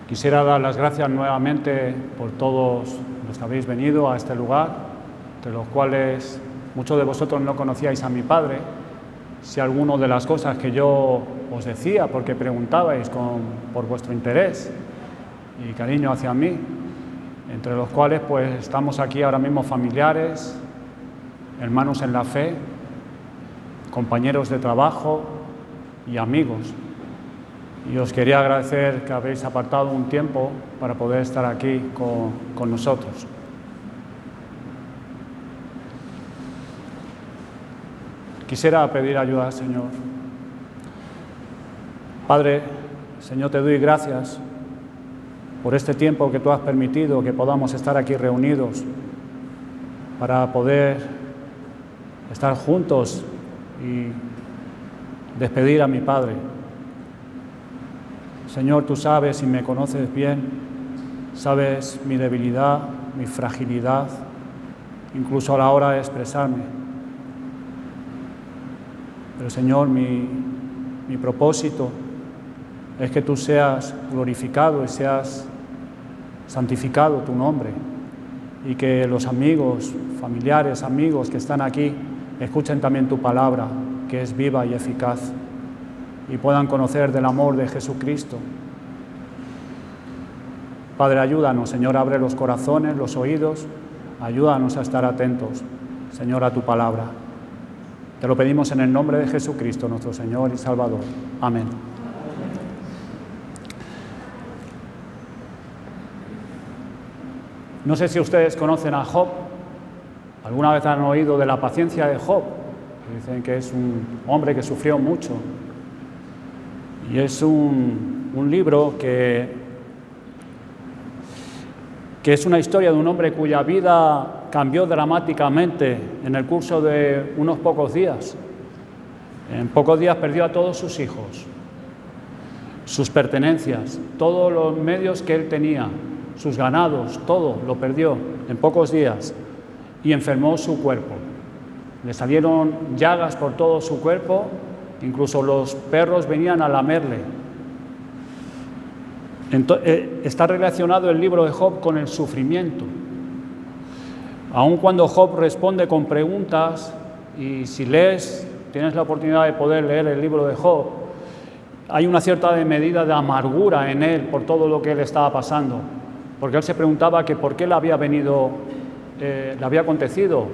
Quisiera dar las gracias nuevamente por todos los que habéis venido a este lugar, entre los cuales muchos de vosotros no conocíais a mi padre. Si alguno de las cosas que yo os decía, porque preguntabais por vuestro interés y cariño hacia mí, entre los cuales pues estamos aquí ahora mismo familiares, hermanos en la fe, compañeros de trabajo y amigos. Y os quería agradecer que habéis apartado un tiempo para poder estar aquí con nosotros. Quisiera pedir ayuda al Señor. Padre, Señor, te doy gracias por este tiempo que tú has permitido que podamos estar aquí reunidos para poder estar juntos y despedir a mi Padre. Señor, tú sabes y me conoces bien, sabes mi debilidad, mi fragilidad, incluso a la hora de expresarme. Pero Señor, mi propósito es que tú seas glorificado y seas santificado tu nombre, y que los amigos, familiares, amigos que están aquí escuchen también tu palabra, que es viva y eficaz, y puedan conocer del amor de Jesucristo. Padre, ayúdanos, Señor, abre los corazones, los oídos, ayúdanos a estar atentos, Señor, a tu palabra. Te lo pedimos en el nombre de Jesucristo, nuestro Señor y Salvador. Amén. No sé si ustedes conocen a Job. ¿Alguna vez han oído de la paciencia de Job? Dicen que es un hombre que sufrió mucho. Y es un libro que es una historia de un hombre cuya vida cambió dramáticamente en el curso de unos pocos días. En pocos días perdió a todos sus hijos, sus pertenencias, todos los medios que él tenía, sus ganados, todo lo perdió en pocos días, y enfermó su cuerpo. Le salieron llagas por todo su cuerpo, incluso los perros venían a lamerle. Está relacionado el libro de Job con el sufrimiento. Aun cuando Job responde con preguntas, y si tienes la oportunidad de poder leer el libro de Job, hay una cierta medida de amargura en él por todo lo que él estaba pasando, porque él se preguntaba que por qué le había acontecido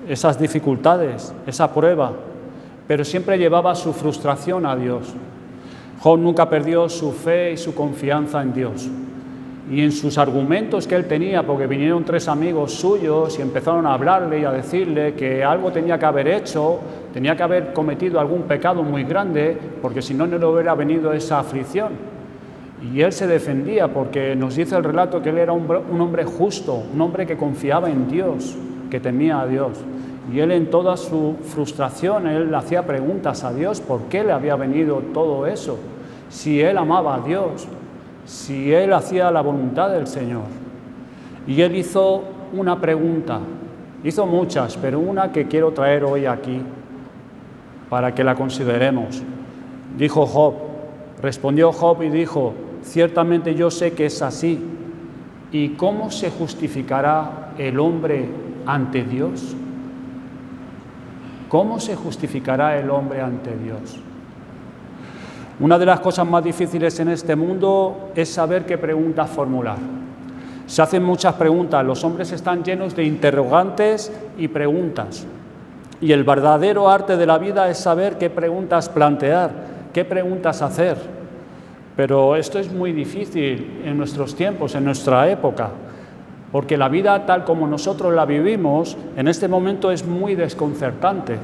esas dificultades, esa prueba, pero siempre llevaba su frustración a Dios. Job nunca perdió su fe y su confianza en Dios. Y en sus argumentos que él tenía, porque vinieron 3 amigos suyos y empezaron a hablarle y a decirle que algo tenía que haber hecho, tenía que haber cometido algún pecado muy grande, porque si no, no le hubiera venido esa aflicción. Y él se defendía, porque nos dice el relato que él era un hombre justo, un hombre que confiaba en Dios, que temía a Dios. Y él, en toda su frustración, él hacía preguntas a Dios por qué le había venido todo eso, si él amaba a Dios, si él hacía la voluntad del Señor. Y él hizo una pregunta, hizo muchas, pero una que quiero traer hoy aquí para que la consideremos. Respondió Job y dijo: ciertamente yo sé que es así. ¿Y cómo se justificará el hombre ante Dios? ¿Cómo se justificará el hombre ante Dios? Una de las cosas más difíciles en este mundo es saber qué preguntas formular. Se hacen muchas preguntas, los hombres están llenos de interrogantes y preguntas. Y el verdadero arte de la vida es saber qué preguntas plantear, qué preguntas hacer. Pero esto es muy difícil en nuestros tiempos, en nuestra época, porque la vida tal como nosotros la vivimos en este momento es muy desconcertante.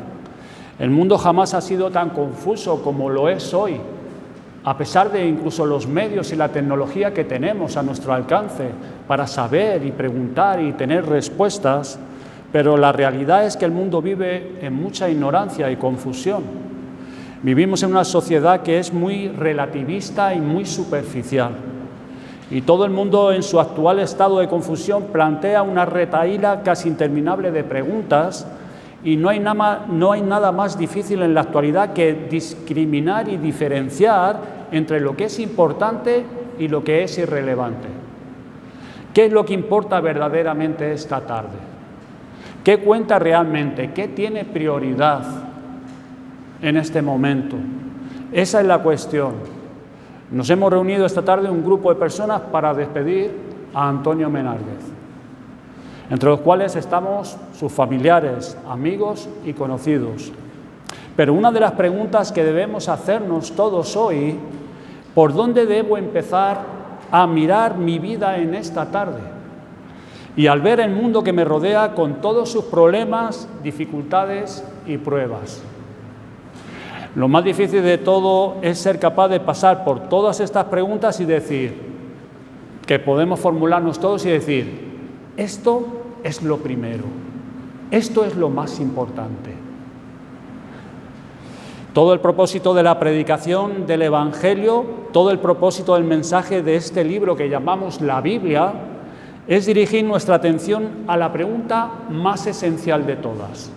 El mundo jamás ha sido tan confuso como lo es hoy, a pesar de incluso los medios y la tecnología que tenemos a nuestro alcance para saber y preguntar y tener respuestas, pero la realidad es que el mundo vive en mucha ignorancia y confusión. Vivimos en una sociedad que es muy relativista y muy superficial. Y todo el mundo, en su actual estado de confusión, plantea una retahíla casi interminable de preguntas, y no hay nada más difícil en la actualidad que discriminar y diferenciar entre lo que es importante y lo que es irrelevante. ¿Qué es lo que importa verdaderamente esta tarde? ¿Qué cuenta realmente? ¿Qué tiene prioridad en este momento? Esa es la cuestión. Nos hemos reunido esta tarde un grupo de personas para despedir a Antonio Menárguez, entre los cuales estamos sus familiares, amigos y conocidos. Pero una de las preguntas que debemos hacernos todos hoy, ¿por dónde debo empezar a mirar mi vida en esta tarde? Y al ver el mundo que me rodea con todos sus problemas, dificultades y pruebas. Lo más difícil de todo es ser capaz de pasar por todas estas preguntas y decir, que podemos formularnos todos y decir, esto es lo primero, esto es lo más importante. Todo el propósito de la predicación del Evangelio, todo el propósito del mensaje de este libro que llamamos la Biblia, es dirigir nuestra atención a la pregunta más esencial de todas.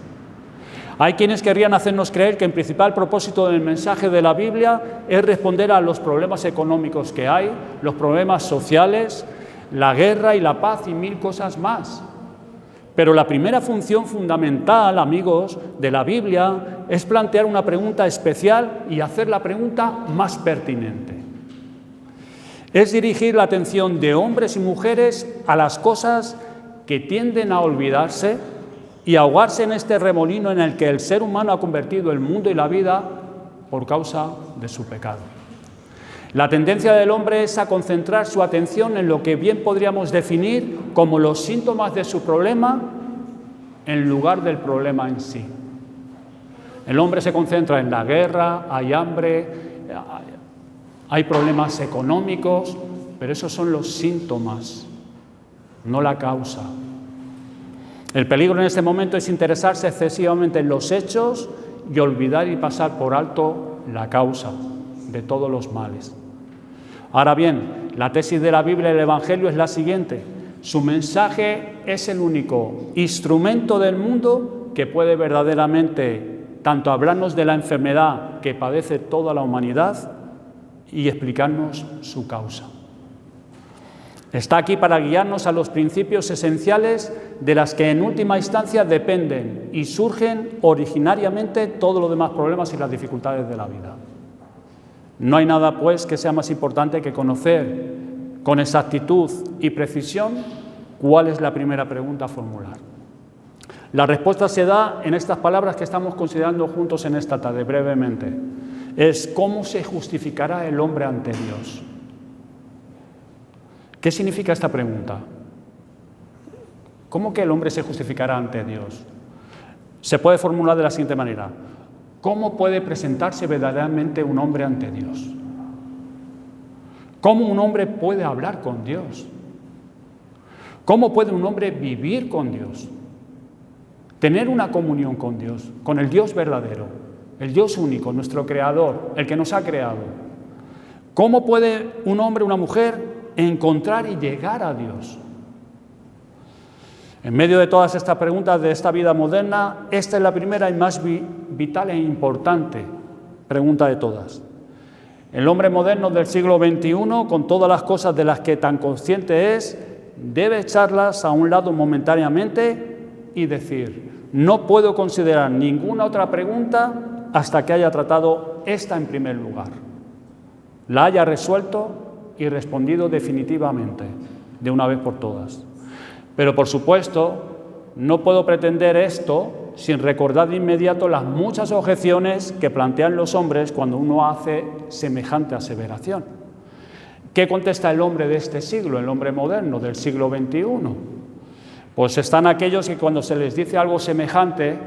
Hay quienes querrían hacernos creer que el principal propósito del mensaje de la Biblia es responder a los problemas económicos que hay, los problemas sociales, la guerra y la paz y mil cosas más. Pero la primera función fundamental, amigos, de la Biblia es plantear una pregunta especial y hacer la pregunta más pertinente. Es dirigir la atención de hombres y mujeres a las cosas que tienden a olvidarse y ahogarse en este remolino en el que el ser humano ha convertido el mundo y la vida por causa de su pecado. La tendencia del hombre es a concentrar su atención en lo que bien podríamos definir como los síntomas de su problema en lugar del problema en sí. El hombre se concentra en la guerra, hay hambre, hay problemas económicos, pero esos son los síntomas, no la causa. El peligro en este momento es interesarse excesivamente en los hechos y olvidar y pasar por alto la causa de todos los males. Ahora bien, la tesis de la Biblia y el Evangelio es la siguiente: su mensaje es el único instrumento del mundo que puede verdaderamente tanto hablarnos de la enfermedad que padece toda la humanidad y explicarnos su causa. Está aquí para guiarnos a los principios esenciales de las que en última instancia dependen y surgen originariamente todos los demás problemas y las dificultades de la vida. No hay nada, pues, que sea más importante que conocer con exactitud y precisión cuál es la primera pregunta a formular. La respuesta se da en estas palabras que estamos considerando juntos en esta tarde, brevemente. Es ¿cómo se justificará el hombre ante Dios? ¿Qué significa esta pregunta? ¿Cómo que el hombre se justificará ante Dios? Se puede formular de la siguiente manera: ¿cómo puede presentarse verdaderamente un hombre ante Dios? ¿Cómo un hombre puede hablar con Dios? ¿Cómo puede un hombre vivir con Dios? Tener una comunión con Dios, con el Dios verdadero, el Dios único, nuestro Creador, el que nos ha creado. ¿Cómo puede un hombre, una mujer, encontrar y llegar a Dios? En medio de todas estas preguntas de esta vida moderna, esta es la primera y más vital e importante pregunta de todas. El hombre moderno del siglo XXI, con todas las cosas de las que tan consciente es, debe echarlas a un lado momentáneamente y decir: no puedo considerar ninguna otra pregunta hasta que haya tratado esta en primer lugar, la haya resuelto y respondido definitivamente, de una vez por todas. Pero, por supuesto, no puedo pretender esto sin recordar de inmediato las muchas objeciones que plantean los hombres cuando uno hace semejante aseveración. ¿Qué contesta el hombre de este siglo, el hombre moderno del siglo XXI? Pues están aquellos que cuando se les dice algo semejante,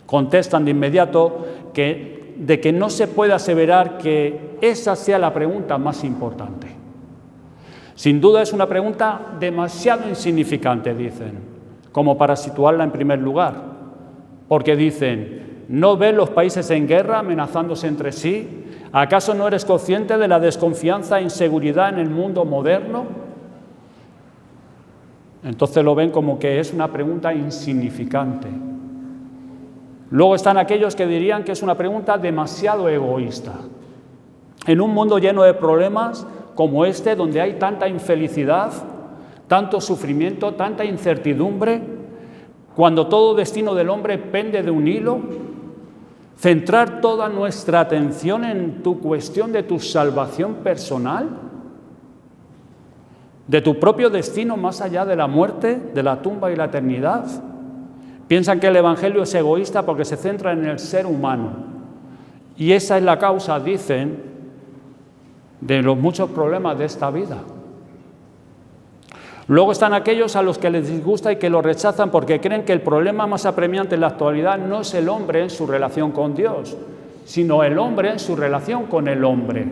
contestan de inmediato de que no se puede aseverar que esa sea la pregunta más importante. Sin duda es una pregunta demasiado insignificante, dicen, como para situarla en primer lugar. Porque dicen: ¿no ven los países en guerra amenazándose entre sí? ¿Acaso no eres consciente de la desconfianza e inseguridad en el mundo moderno? Entonces lo ven como que es una pregunta insignificante. Luego están aquellos que dirían que es una pregunta demasiado egoísta. En un mundo lleno de problemas, como este, donde hay tanta infelicidad, tanto sufrimiento, tanta incertidumbre, cuando todo destino del hombre pende de un hilo? ¿Centrar toda nuestra atención en tu cuestión de tu salvación personal? ¿De tu propio destino más allá de la muerte, de la tumba y la eternidad? Piensan que el Evangelio es egoísta porque se centra en el ser humano. Y esa es la causa, dicen, de los muchos problemas de esta vida. Luego están aquellos a los que les disgusta y que lo rechazan porque creen que el problema más apremiante en la actualidad no es el hombre en su relación con Dios, sino el hombre en su relación con el hombre.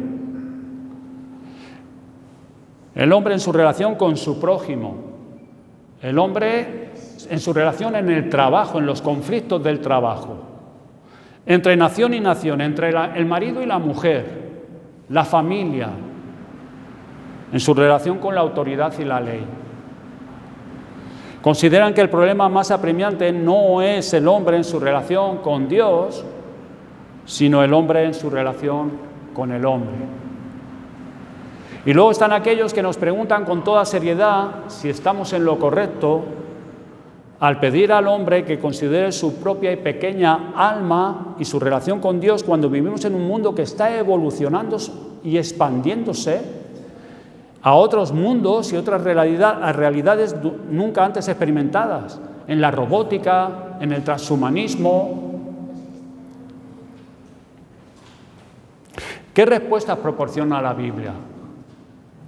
El hombre en su relación con su prójimo. El hombre en su relación en el trabajo, en los conflictos del trabajo. Entre nación y nación, entre el marido y la mujer, la familia, en su relación con la autoridad y la ley. Consideran que el problema más apremiante no es el hombre en su relación con Dios, sino el hombre en su relación con el hombre. Y luego están aquellos que nos preguntan con toda seriedad si estamos en lo correcto al pedir al hombre que considere su propia y pequeña alma y su relación con Dios cuando vivimos en un mundo que está evolucionando y expandiéndose a otros mundos y otras realidades nunca antes experimentadas, en la robótica, en el transhumanismo. ¿Qué respuestas proporciona la Biblia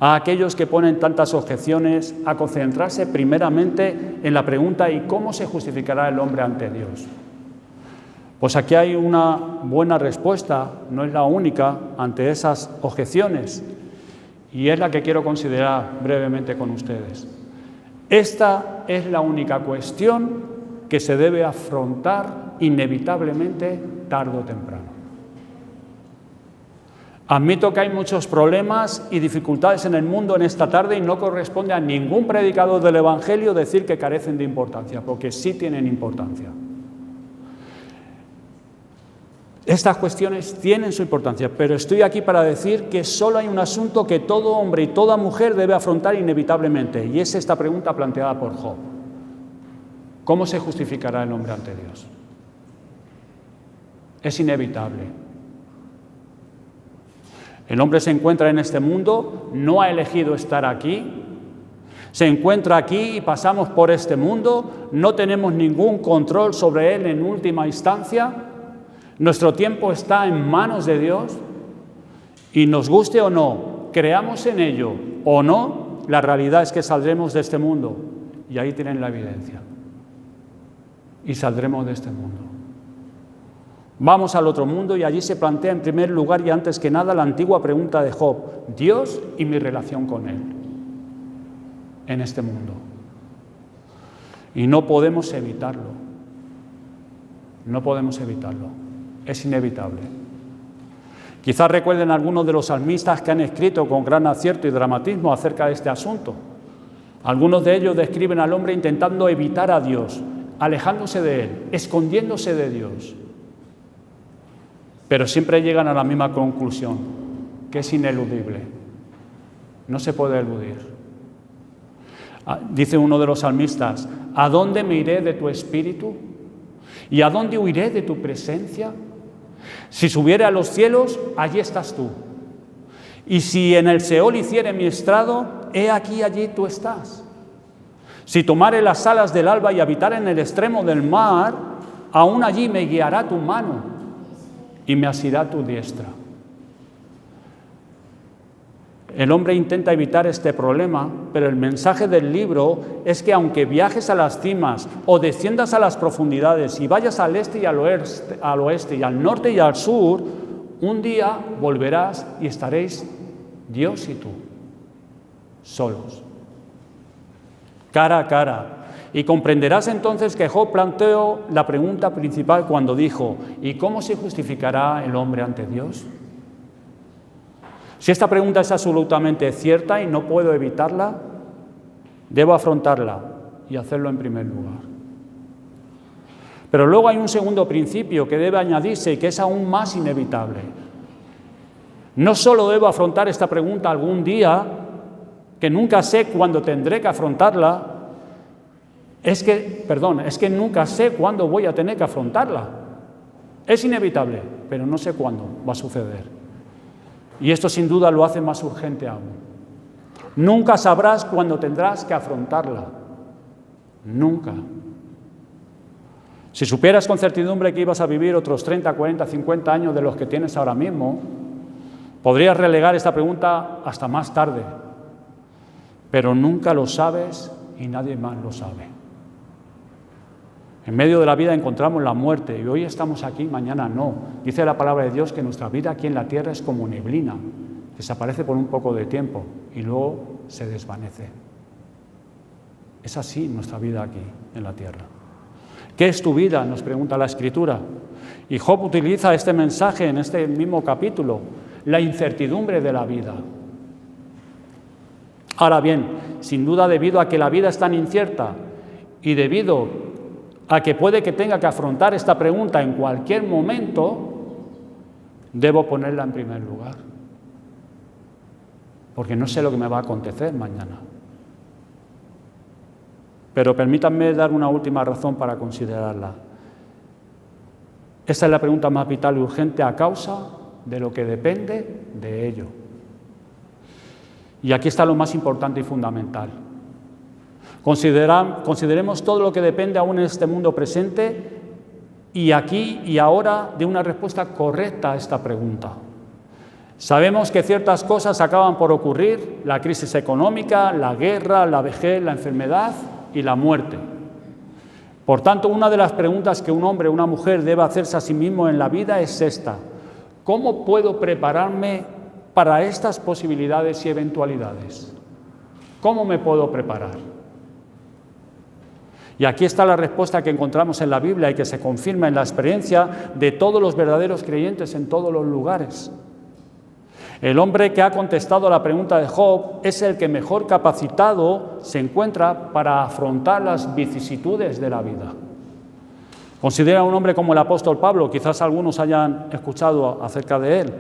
a aquellos que ponen tantas objeciones a concentrarse primeramente en la pregunta ¿y cómo se justificará el hombre ante Dios? Pues aquí hay una buena respuesta, no es la única, ante esas objeciones, y es la que quiero considerar brevemente con ustedes. Esta es la única cuestión que se debe afrontar inevitablemente tarde o temprano. Admito que hay muchos problemas y dificultades en el mundo en esta tarde y no corresponde a ningún predicador del Evangelio decir que carecen de importancia, porque sí tienen importancia. Estas cuestiones tienen su importancia, pero estoy aquí para decir que solo hay un asunto que todo hombre y toda mujer debe afrontar inevitablemente, y es esta pregunta planteada por Job. ¿Cómo se justificará el hombre ante Dios? Es inevitable. El hombre se encuentra en este mundo, no ha elegido estar aquí, se encuentra aquí y pasamos por este mundo, no tenemos ningún control sobre él en última instancia. Nuestro tiempo está en manos de Dios y nos guste o no, creamos en ello o no, la realidad es que saldremos de este mundo y ahí tienen la evidencia. Y saldremos de este mundo. Vamos al otro mundo y allí se plantea en primer lugar y antes que nada la antigua pregunta de Job, Dios y mi relación con Él en este mundo. Y no podemos evitarlo. No podemos evitarlo. Es inevitable. Quizás recuerden algunos de los salmistas que han escrito con gran acierto y dramatismo acerca de este asunto. Algunos de ellos describen al hombre intentando evitar a Dios, alejándose de Él, escondiéndose de Dios. Pero siempre llegan a la misma conclusión, que es ineludible. No se puede eludir. Dice uno de los salmistas, ¿a dónde me iré de tu espíritu? ¿Y a dónde huiré de tu presencia? Si subiere a los cielos, allí estás tú. Y si en el Seol hiciere mi estrado, he aquí allí tú estás. Si tomare las alas del alba y habitare en el extremo del mar, aún allí me guiará tu mano y me asirá tu diestra. El hombre intenta evitar este problema, pero el mensaje del libro es que aunque viajes a las cimas o desciendas a las profundidades y vayas al este y al oeste y al norte y al sur, un día volverás y estaréis Dios y tú, solos, cara a cara. Y comprenderás entonces que Job planteó la pregunta principal cuando dijo, ¿y cómo se justificará el hombre ante Dios? Si esta pregunta es absolutamente cierta y no puedo evitarla, debo afrontarla y hacerlo en primer lugar. Pero luego hay un segundo principio que debe añadirse y que es aún más inevitable. No solo debo afrontar esta pregunta algún día, que nunca sé cuándo tendré que afrontarla, es que nunca sé cuándo voy a tener que afrontarla. Es inevitable, pero no sé cuándo va a suceder. Y esto sin duda lo hace más urgente aún. Nunca sabrás cuándo tendrás que afrontarla. Nunca. Si supieras con certidumbre que ibas a vivir otros 30, 40, 50 años de los que tienes ahora mismo, podrías relegar esta pregunta hasta más tarde. Pero nunca lo sabes y nadie más lo sabe. En medio de la vida encontramos la muerte y hoy estamos aquí, mañana no. Dice la palabra de Dios que nuestra vida aquí en la tierra es como neblina, desaparece por un poco de tiempo y luego se desvanece. Es así nuestra vida aquí en la tierra. ¿Qué es tu vida?, nos pregunta la Escritura. Y Job utiliza este mensaje en este mismo capítulo, la incertidumbre de la vida. Ahora bien, sin duda debido a que la vida es tan incierta y debido a que puede que tenga que afrontar esta pregunta en cualquier momento, debo ponerla en primer lugar. Porque no sé lo que me va a acontecer mañana. Pero permítanme dar una última razón para considerarla. Esta es la pregunta más vital y urgente a causa de lo que depende de ello. Y aquí está lo más importante y fundamental. Consideremos todo lo que depende aún en este mundo presente y aquí y ahora de una respuesta correcta a esta pregunta. Sabemos que ciertas cosas acaban por ocurrir, la crisis económica, la guerra, la vejez, la enfermedad y la muerte. Por tanto, una de las preguntas que un hombre o una mujer debe hacerse a sí mismo en la vida es esta: ¿cómo puedo prepararme para estas posibilidades y eventualidades? ¿Cómo me puedo preparar? Y aquí está la respuesta que encontramos en la Biblia y que se confirma en la experiencia de todos los verdaderos creyentes en todos los lugares. El hombre que ha contestado a la pregunta de Job es el que mejor capacitado se encuentra para afrontar las vicisitudes de la vida. Considera a un hombre como el apóstol Pablo, quizás algunos hayan escuchado acerca de él,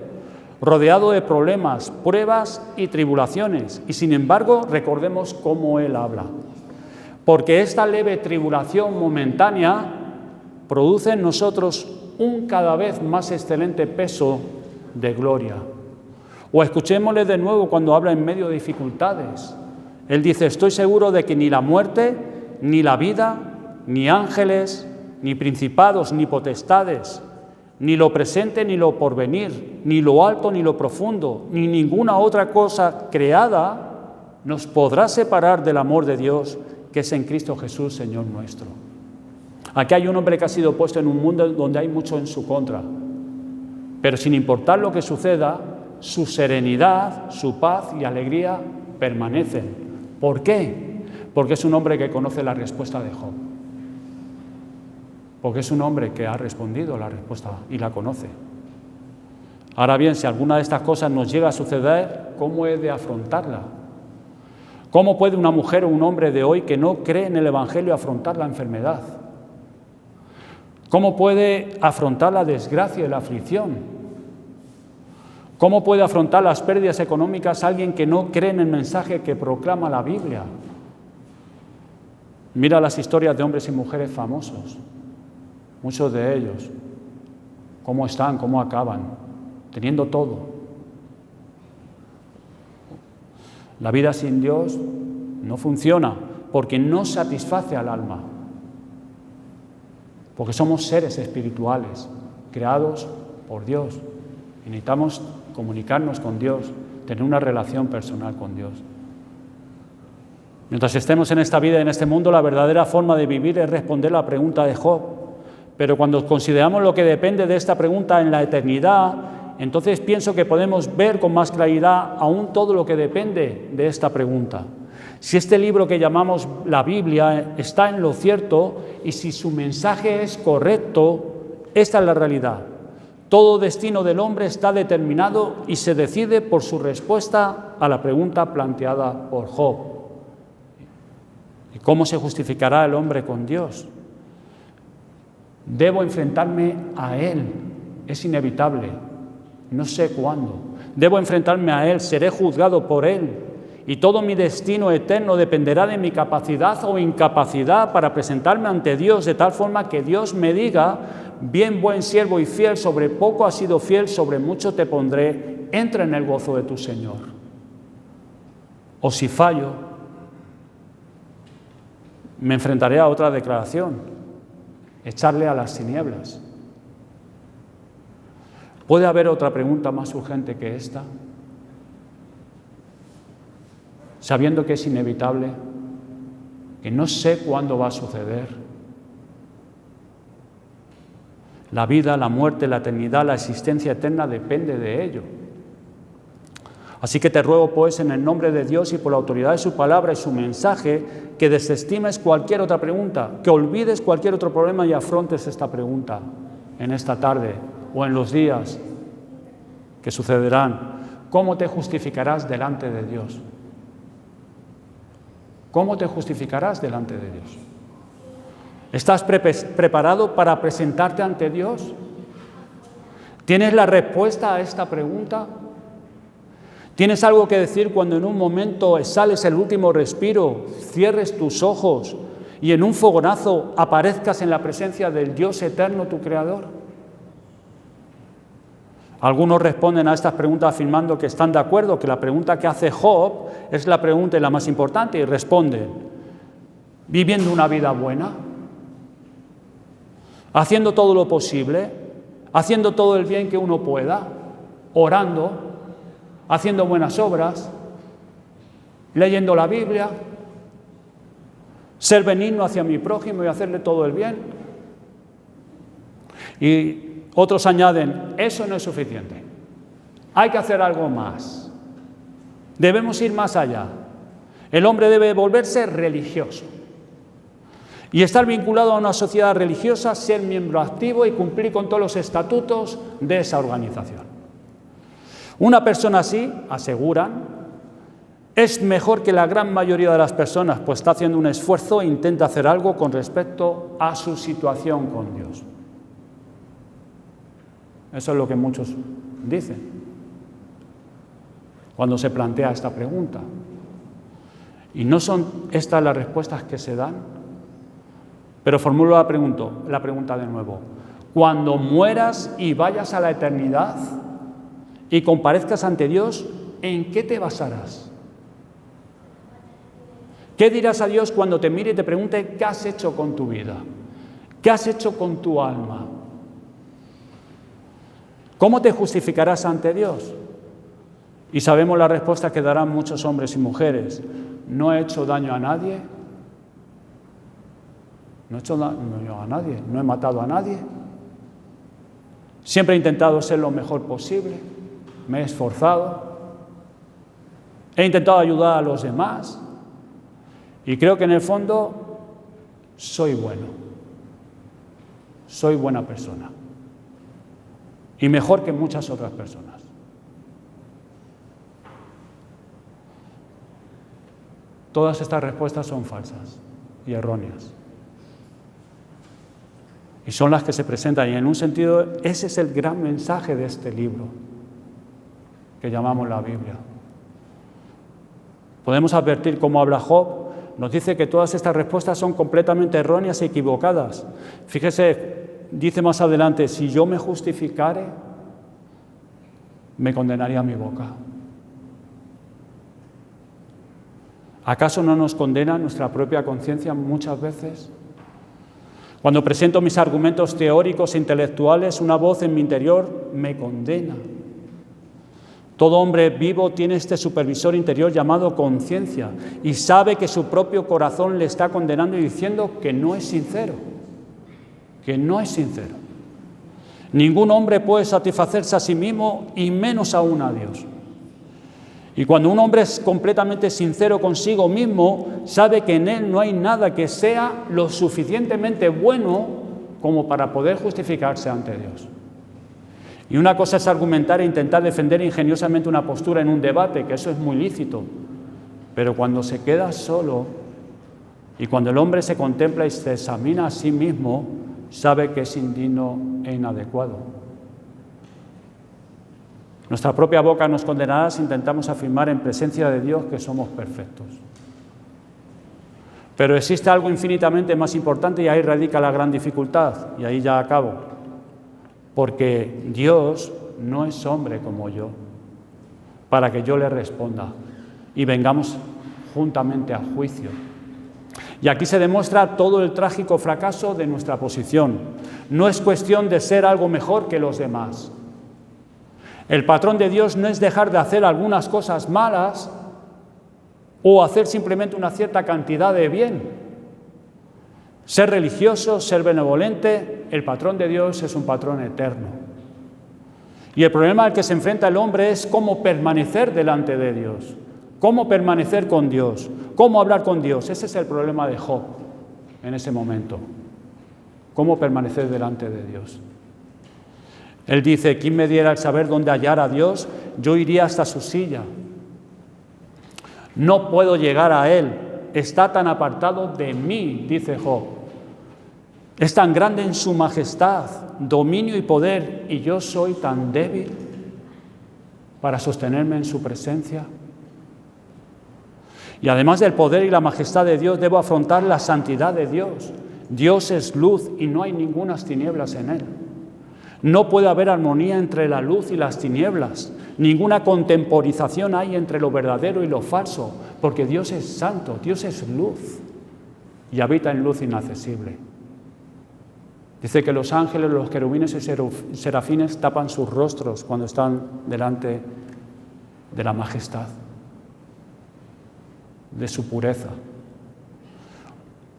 rodeado de problemas, pruebas y tribulaciones, y sin embargo recordemos cómo él habla. Porque esta leve tribulación momentánea produce en nosotros un cada vez más excelente peso de gloria. O escuchémosle de nuevo cuando habla en medio de dificultades. Él dice: estoy seguro de que ni la muerte, ni la vida, ni ángeles, ni principados, ni potestades, ni lo presente, ni lo porvenir, ni lo alto, ni lo profundo, ni ninguna otra cosa creada nos podrá separar del amor de Dios que es en Cristo Jesús, Señor nuestro. Aquí hay un hombre que ha sido puesto en un mundo donde hay mucho en su contra, pero sin importar lo que suceda, su serenidad, su paz y alegría permanecen. ¿Por qué? Porque es un hombre que conoce la respuesta de Job. Porque es un hombre que ha respondido la respuesta y la conoce. Ahora bien, si alguna de estas cosas nos llega a suceder, ¿cómo he de afrontarla? ¿Cómo puede una mujer o un hombre de hoy que no cree en el Evangelio afrontar la enfermedad? ¿Cómo puede afrontar la desgracia y la aflicción? ¿Cómo puede afrontar las pérdidas económicas alguien que no cree en el mensaje que proclama la Biblia? Mira las historias de hombres y mujeres famosos, muchos de ellos, cómo están, cómo acaban, teniendo todo. La vida sin Dios no funciona porque no satisface al alma, porque somos seres espirituales creados por Dios y necesitamos comunicarnos con Dios, tener una relación personal con Dios. Mientras estemos en esta vida y en este mundo, la verdadera forma de vivir es responder la pregunta de Job. Pero cuando consideramos lo que depende de esta pregunta en la eternidad, entonces pienso que podemos ver con más claridad aún todo lo que depende de esta pregunta. Si este libro que llamamos la Biblia está en lo cierto y si su mensaje es correcto, esta es la realidad. Todo destino del hombre está determinado y se decide por su respuesta a la pregunta planteada por Job. ¿Y cómo se justificará el hombre con Dios? Debo enfrentarme a Él, es inevitable. No sé cuándo. Debo enfrentarme a Él, seré juzgado por Él. Y todo mi destino eterno dependerá de mi capacidad o incapacidad para presentarme ante Dios, de tal forma que Dios me diga: bien, buen siervo y fiel, sobre poco has sido fiel, sobre mucho te pondré, entra en el gozo de tu Señor. O si fallo, me enfrentaré a otra declaración: echarle a las tinieblas. ¿Puede haber otra pregunta más urgente que esta? Sabiendo que es inevitable, que no sé cuándo va a suceder. La vida, la muerte, la eternidad, la existencia eterna depende de ello. Así que te ruego, pues, en el nombre de Dios y por la autoridad de su palabra y su mensaje, que desestimes cualquier otra pregunta, que olvides cualquier otro problema y afrontes esta pregunta en esta tarde o en los días que sucederán. ¿Cómo te justificarás delante de Dios? ¿Cómo te justificarás delante de Dios? ¿Estás preparado para presentarte ante Dios? ¿Tienes la respuesta a esta pregunta? ¿Tienes algo que decir cuando en un momento exhales el último respiro, cierres tus ojos y en un fogonazo aparezcas en la presencia del Dios eterno, tu Creador? Algunos responden a estas preguntas afirmando que están de acuerdo, que la pregunta que hace Job es la pregunta y la más importante, y responden: viviendo una vida buena, haciendo todo lo posible, haciendo todo el bien que uno pueda, orando, haciendo buenas obras, leyendo la Biblia, ser benigno hacia mi prójimo y hacerle todo el bien. Y otros añaden: eso no es suficiente, hay que hacer algo más, debemos ir más allá. El hombre debe volverse religioso y estar vinculado a una sociedad religiosa, ser miembro activo y cumplir con todos los estatutos de esa organización. Una persona así, aseguran, es mejor que la gran mayoría de las personas, pues está haciendo un esfuerzo e intenta hacer algo con respecto a su situación con Dios. Eso es lo que muchos dicen cuando se plantea esta pregunta. Y no son estas las respuestas que se dan. Pero formulo la pregunta de nuevo. Cuando mueras y vayas a la eternidad y comparezcas ante Dios, ¿en qué te basarás? ¿Qué dirás a Dios cuando te mire y te pregunte qué has hecho con tu vida? ¿Qué has hecho con tu alma? ¿Cómo te justificarás ante Dios? Y sabemos la respuesta que darán muchos hombres y mujeres. No he hecho daño a nadie. No he hecho daño a nadie. No he matado a nadie. Siempre he intentado ser lo mejor posible. Me he esforzado. He intentado ayudar a los demás. Y creo que en el fondo soy bueno. Soy buena persona. Y mejor que muchas otras personas. Todas estas respuestas son falsas y erróneas. Y son las que se presentan. Y en un sentido, ese es el gran mensaje de este libro que llamamos la Biblia. Podemos advertir cómo habla Job. Nos dice que todas estas respuestas son completamente erróneas e equivocadas. Fíjese, dice más adelante: si yo me justificare, me condenaría mi boca. ¿Acaso no nos condena nuestra propia conciencia muchas veces? Cuando presento mis argumentos teóricos e intelectuales, una voz en mi interior me condena. Todo hombre vivo tiene este supervisor interior llamado conciencia y sabe que su propio corazón le está condenando y diciendo que no es sincero. Que no es sincero. Ningún hombre puede satisfacerse a sí mismo y menos aún a Dios. Y cuando un hombre es completamente sincero consigo mismo, sabe que en él no hay nada que sea lo suficientemente bueno como para poder justificarse ante Dios. Y una cosa es argumentar e intentar defender ingeniosamente una postura en un debate, que eso es muy lícito. Pero cuando se queda solo y cuando el hombre se contempla y se examina a sí mismo, sabe que es indigno e inadecuado. Nuestra propia boca nos condenará si intentamos afirmar en presencia de Dios que somos perfectos. Pero existe algo infinitamente más importante y ahí radica la gran dificultad, y ahí ya acabo. Porque Dios no es hombre como yo, para que yo le responda y vengamos juntamente a juicio. Y aquí se demuestra todo el trágico fracaso de nuestra posición. No es cuestión de ser algo mejor que los demás. El patrón de Dios no es dejar de hacer algunas cosas malas o hacer simplemente una cierta cantidad de bien. Ser religioso, ser benevolente, el patrón de Dios es un patrón eterno. Y el problema al que se enfrenta el hombre es cómo permanecer delante de Dios, cómo permanecer con Dios, cómo hablar con Dios. Ese es el problema de Job en ese momento. Cómo permanecer delante de Dios. Él dice, ¿quién me diera el saber dónde hallar a Dios? Yo iría hasta su silla. No puedo llegar a Él, está tan apartado de mí, dice Job. Es tan grande en su majestad, dominio y poder, y yo soy tan débil para sostenerme en su presencia. Y además del poder y la majestad de Dios, debo afrontar la santidad de Dios. Dios es luz y no hay ningunas tinieblas en Él. No puede haber armonía entre la luz y las tinieblas. Ninguna contemporización hay entre lo verdadero y lo falso, porque Dios es santo, Dios es luz y habita en luz inaccesible. Dice que los ángeles, los querubines y serafines tapan sus rostros cuando están delante de la majestad, de su pureza.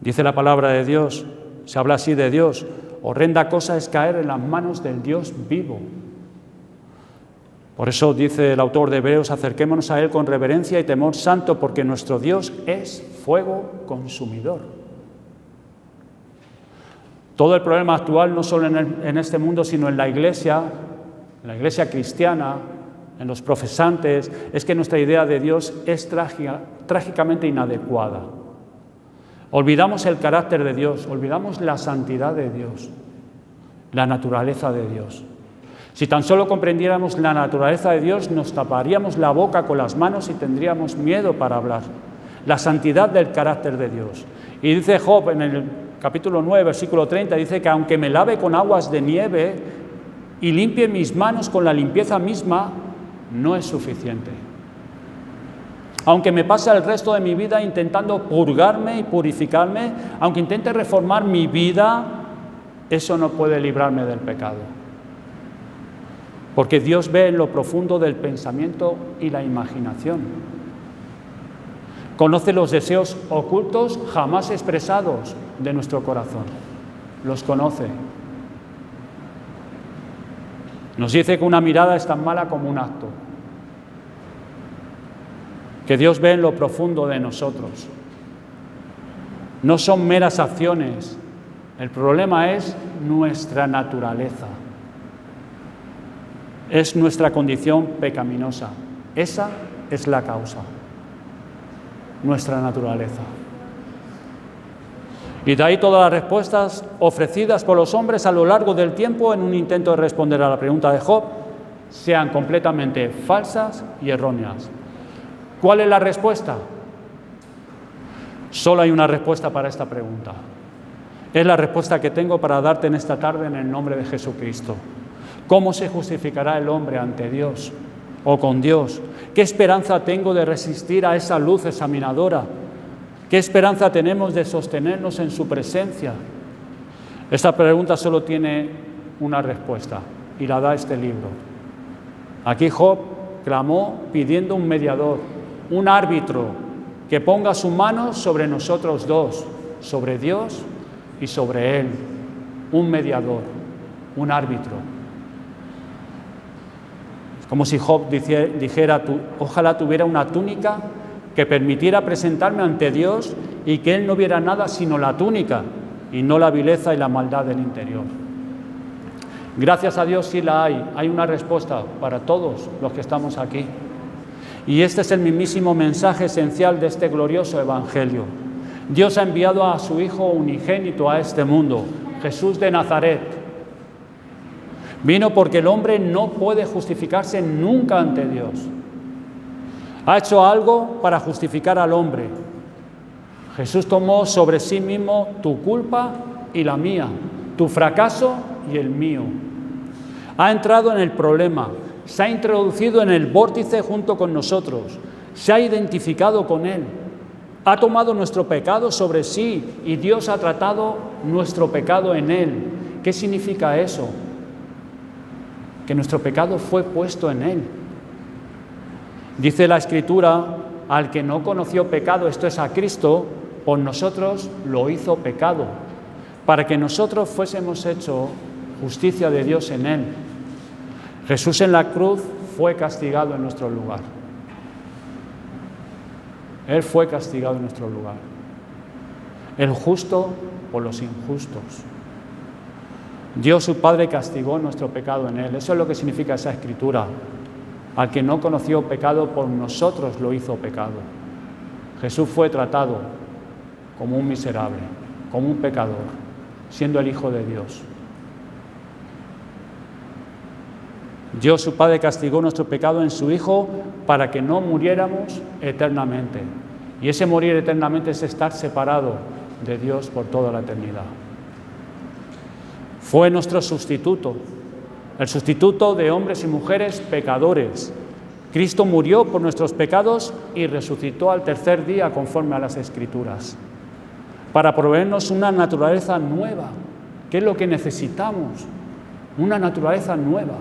Dice la palabra de Dios, se habla así de Dios: horrenda cosa es caer en las manos del Dios vivo. Por eso dice el autor de Hebreos, acerquémonos a Él con reverencia y temor santo, porque nuestro Dios es fuego consumidor. Todo el problema actual, no solo en este mundo, sino en la iglesia cristiana, en los profesantes, es que nuestra idea de Dios es trágicamente inadecuada. Olvidamos el carácter de Dios, olvidamos la santidad de Dios, la naturaleza de Dios. Si tan solo comprendiéramos la naturaleza de Dios, nos taparíamos la boca con las manos y tendríamos miedo para hablar. La santidad del carácter de Dios. Y dice Job en el capítulo 9, versículo 30, dice que aunque me lave con aguas de nieve y limpie mis manos con la limpieza misma, no es suficiente. Aunque me pase el resto de mi vida intentando purgarme y purificarme, aunque intente reformar mi vida, eso no puede librarme del pecado. Porque Dios ve en lo profundo del pensamiento y la imaginación. Conoce los deseos ocultos jamás expresados de nuestro corazón. Los conoce. Nos dice que una mirada es tan mala como un acto. Que Dios ve en lo profundo de nosotros. No son meras acciones. El problema es nuestra naturaleza. Es nuestra condición pecaminosa. Esa es la causa. Nuestra naturaleza. Y de ahí todas las respuestas ofrecidas por los hombres a lo largo del tiempo en un intento de responder a la pregunta de Job, sean completamente falsas y erróneas. ¿Cuál es la respuesta? Solo hay una respuesta para esta pregunta. Es la respuesta que tengo para darte en esta tarde en el nombre de Jesucristo. ¿Cómo se justificará el hombre ante Dios o con Dios? ¿Qué esperanza tengo de resistir a esa luz examinadora? ¿Qué esperanza tenemos de sostenernos en su presencia? Esta pregunta solo tiene una respuesta y la da este libro. Aquí Job clamó pidiendo un mediador, un árbitro que ponga su mano sobre nosotros dos, sobre Dios y sobre Él. Un mediador, un árbitro. Es como si Job dijera, ojalá tuviera una túnica que permitiera presentarme ante Dios y que Él no viera nada sino la túnica y no la vileza y la maldad del interior. Gracias a Dios sí la hay. Hay una respuesta para todos los que estamos aquí. Y este es el mismísimo mensaje esencial de este glorioso evangelio. Dios ha enviado a su Hijo unigénito a este mundo, Jesús de Nazaret, Vino porque el hombre no puede justificarse nunca ante Dios. Ha hecho algo para justificar al hombre. Jesús tomó sobre sí mismo tu culpa y la mía, tu fracaso y el mío. Ha entrado en el problema, se ha introducido en el vórtice junto con nosotros, se ha identificado con él, ha tomado nuestro pecado sobre sí y Dios ha tratado nuestro pecado en él. ¿Qué significa eso? Que nuestro pecado fue puesto en él. Dice la Escritura, al que no conoció pecado, esto es a Cristo, por nosotros lo hizo pecado, para que nosotros fuésemos hecho justicia de Dios en él. Jesús en la cruz fue castigado en nuestro lugar. Él fue castigado en nuestro lugar. El justo por los injustos. Dios su Padre castigó nuestro pecado en él. Eso es lo que significa esa Escritura. Al que no conoció pecado, por nosotros lo hizo pecado. Jesús fue tratado como un miserable, como un pecador, siendo el Hijo de Dios. Dios su Padre castigó nuestro pecado en su Hijo para que no muriéramos eternamente. Y ese morir eternamente es estar separado de Dios por toda la eternidad. Fue nuestro sustituto, el sustituto de hombres y mujeres pecadores. Cristo murió por nuestros pecados y resucitó al tercer día conforme a las Escrituras, para proveernos una naturaleza nueva. ¿Qué es lo que necesitamos? Una naturaleza nueva.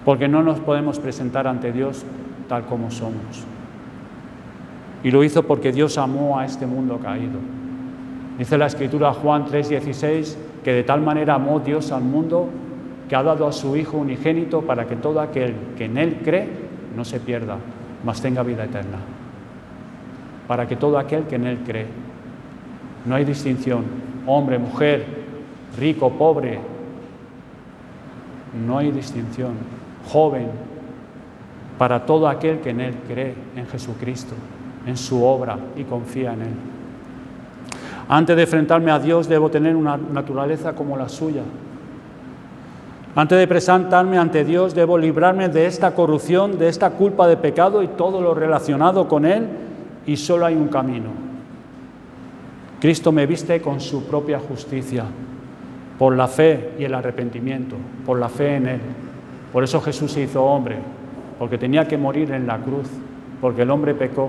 Porque no nos podemos presentar ante Dios tal como somos. Y lo hizo porque Dios amó a este mundo caído. Dice la Escritura, Juan 3:16, que de tal manera amó Dios al mundo que ha dado a su Hijo unigénito para que todo aquel que en Él cree no se pierda, mas tenga vida eterna. Para que todo aquel que en Él cree. No hay distinción, hombre, mujer, rico, pobre. No hay distinción. Joven, para todo aquel que en Él cree, en Jesucristo, en su obra y confía en Él. Antes de enfrentarme a Dios debo tener una naturaleza como la suya. Antes de presentarme ante Dios debo librarme de esta corrupción, de esta culpa de pecado y todo lo relacionado con Él, y solo hay un camino. Cristo me viste con su propia justicia, por la fe y el arrepentimiento, por la fe en Él. Por eso Jesús se hizo hombre, porque tenía que morir en la cruz, porque el hombre pecó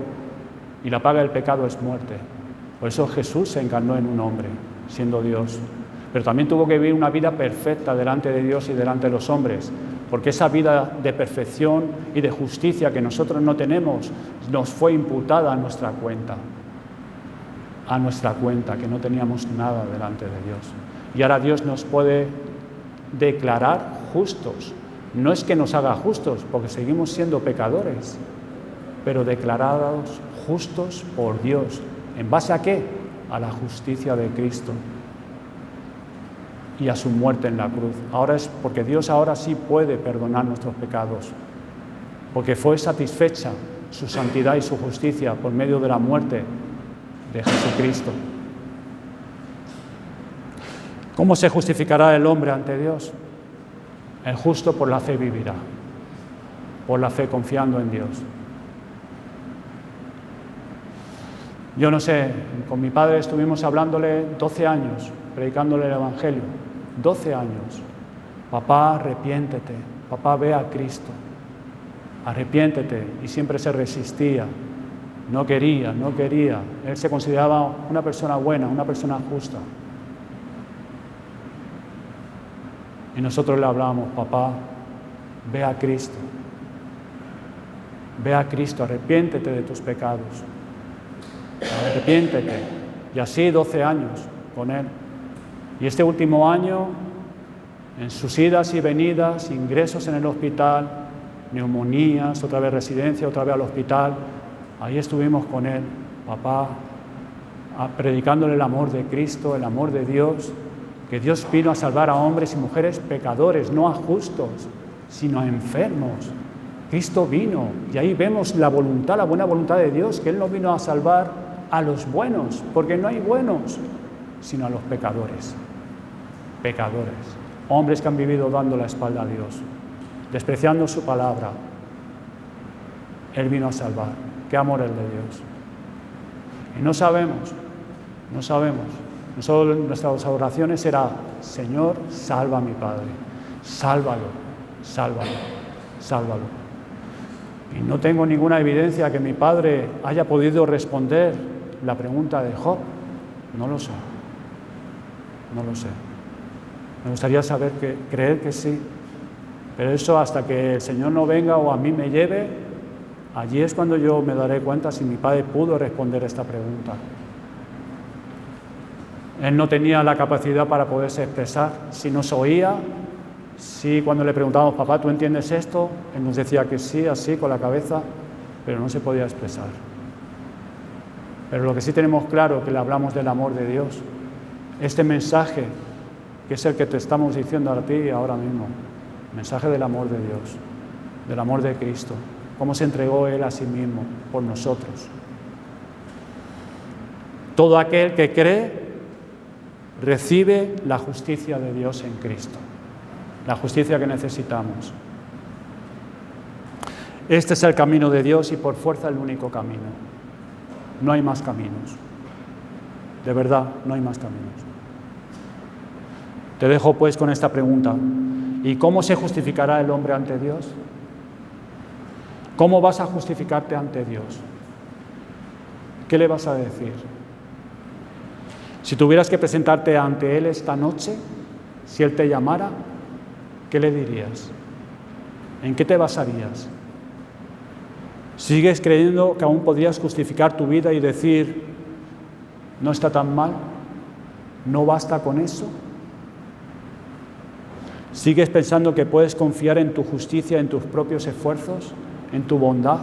y la paga del pecado es muerte. Por eso Jesús se encarnó en un hombre, siendo Dios. Pero también tuvo que vivir una vida perfecta delante de Dios y delante de los hombres, porque esa vida de perfección y de justicia que nosotros no tenemos, nos fue imputada a nuestra cuenta, que no teníamos nada delante de Dios. Y ahora Dios nos puede declarar justos. No es que nos haga justos, porque seguimos siendo pecadores, pero declarados justos por Dios. ¿En base a qué? A la justicia de Cristo y a su muerte en la cruz. Ahora es porque Dios ahora sí puede perdonar nuestros pecados, porque fue satisfecha su santidad y su justicia por medio de la muerte de Jesucristo. ¿Cómo se justificará el hombre ante Dios? El justo por la fe vivirá, por la fe confiando en Dios. Yo no sé, con mi padre estuvimos hablándole 12 años, predicándole el Evangelio, 12 años. Papá, arrepiéntete, papá, ve a Cristo, arrepiéntete. Y siempre se resistía, no quería. Él se consideraba una persona buena, una persona justa. Y nosotros le hablábamos, papá, ve a Cristo, arrepiéntete de tus pecados. Arrepiéntete. Y así 12 años con él. Y este último año, en sus idas y venidas, ingresos en el hospital, neumonías, otra vez residencia, otra vez al hospital, ahí estuvimos con él, papá, predicándole el amor de Cristo, el amor de Dios, que Dios vino a salvar a hombres y mujeres pecadores, no a justos, sino a enfermos. Cristo vino, y ahí vemos la voluntad, la buena voluntad de Dios, que Él no vino a salvar a los buenos, porque no hay buenos, sino a los pecadores. hombres que han vivido dando la espalda a Dios, despreciando su palabra. Él vino a salvar. Qué amor el de Dios. Y no sabemos. Nuestras oraciones serán: Señor, salva a mi padre, sálvalo. Y no tengo ninguna evidencia que mi padre haya podido responder la pregunta de Job. No lo sé. Me gustaría creer que sí. Pero eso, hasta que el Señor no venga o a mí me lleve, allí es cuando yo me daré cuenta si mi padre pudo responder esta pregunta. Él no tenía la capacidad para poderse expresar. Si nos oía, si cuando le preguntábamos: papá, ¿tú entiendes esto?, él nos decía que sí, así, con la cabeza, pero no se podía expresar. Pero lo que sí tenemos claro, que le hablamos del amor de Dios. Este mensaje, que es el que te estamos diciendo a ti ahora mismo, mensaje del amor de Dios, del amor de Cristo, cómo se entregó Él a sí mismo por nosotros. Todo aquel que cree recibe la justicia de Dios en Cristo, la justicia que necesitamos. Este es el camino de Dios y por fuerza el único camino. No hay más caminos. De verdad, no hay más caminos. Te dejo pues con esta pregunta: ¿y cómo se justificará el hombre ante Dios? ¿Cómo vas a justificarte ante Dios? ¿Qué le vas a decir? Si tuvieras que presentarte ante Él esta noche, si Él te llamara, ¿qué le dirías? ¿En qué te basarías? ¿Sigues creyendo que aún podrías justificar tu vida y decir: no está tan mal, no basta con eso? ¿Sigues pensando que puedes confiar en tu justicia, en tus propios esfuerzos, en tu bondad?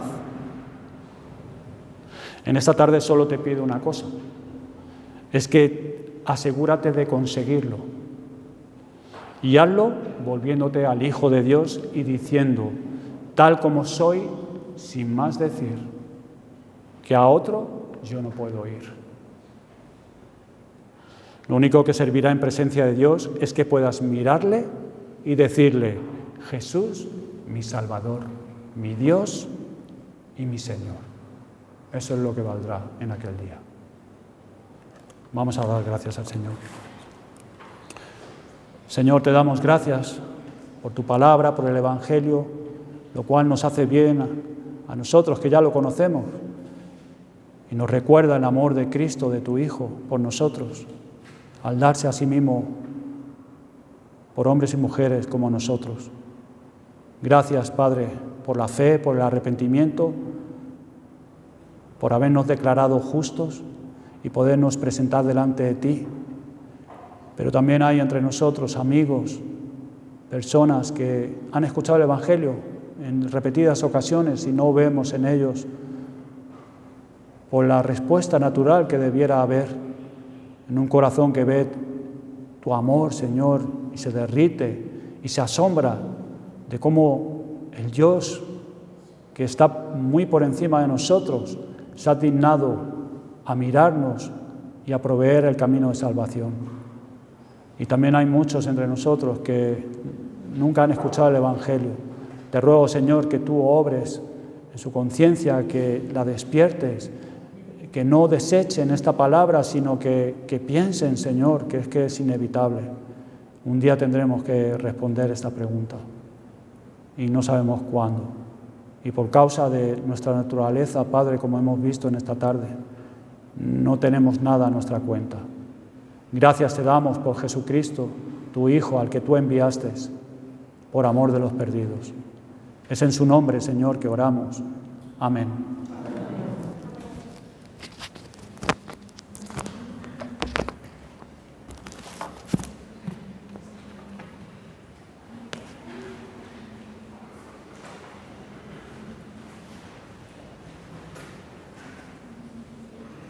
En esta tarde solo te pido una cosa: es que asegúrate de conseguirlo. Y hazlo volviéndote al Hijo de Dios y diciendo: tal como soy, sin más decir, que a otro yo no puedo ir. Lo único que servirá en presencia de Dios es que puedas mirarle y decirle: Jesús, mi Salvador, mi Dios y mi Señor. Eso es lo que valdrá en aquel día. Vamos a dar gracias al Señor. Señor, te damos gracias por tu palabra, por el Evangelio, lo cual nos hace bien a nosotros que ya lo conocemos y nos recuerda el amor de Cristo, de tu Hijo, por nosotros, al darse a sí mismo por hombres y mujeres como nosotros. Gracias, Padre, por la fe, por el arrepentimiento, por habernos declarado justos y podernos presentar delante de ti. Pero también hay entre nosotros amigos, personas que han escuchado el Evangelio en repetidas ocasiones y no vemos en ellos por la respuesta natural que debiera haber en un corazón que ve tu amor, Señor, y se derrite y se asombra de cómo el Dios, que está muy por encima de nosotros, se ha dignado a mirarnos y a proveer el camino de salvación. Y también hay muchos entre nosotros que nunca han escuchado el Evangelio. Te ruego, Señor, que tú obres en su conciencia, que la despiertes, que no desechen esta palabra, sino que piensen, Señor, que es inevitable. Un día tendremos que responder esta pregunta y no sabemos cuándo. Y por causa de nuestra naturaleza, Padre, como hemos visto en esta tarde, no tenemos nada a nuestra cuenta. Gracias te damos por Jesucristo, tu Hijo, al que tú enviaste, por amor de los perdidos. Es en su nombre, Señor, que oramos. Amén.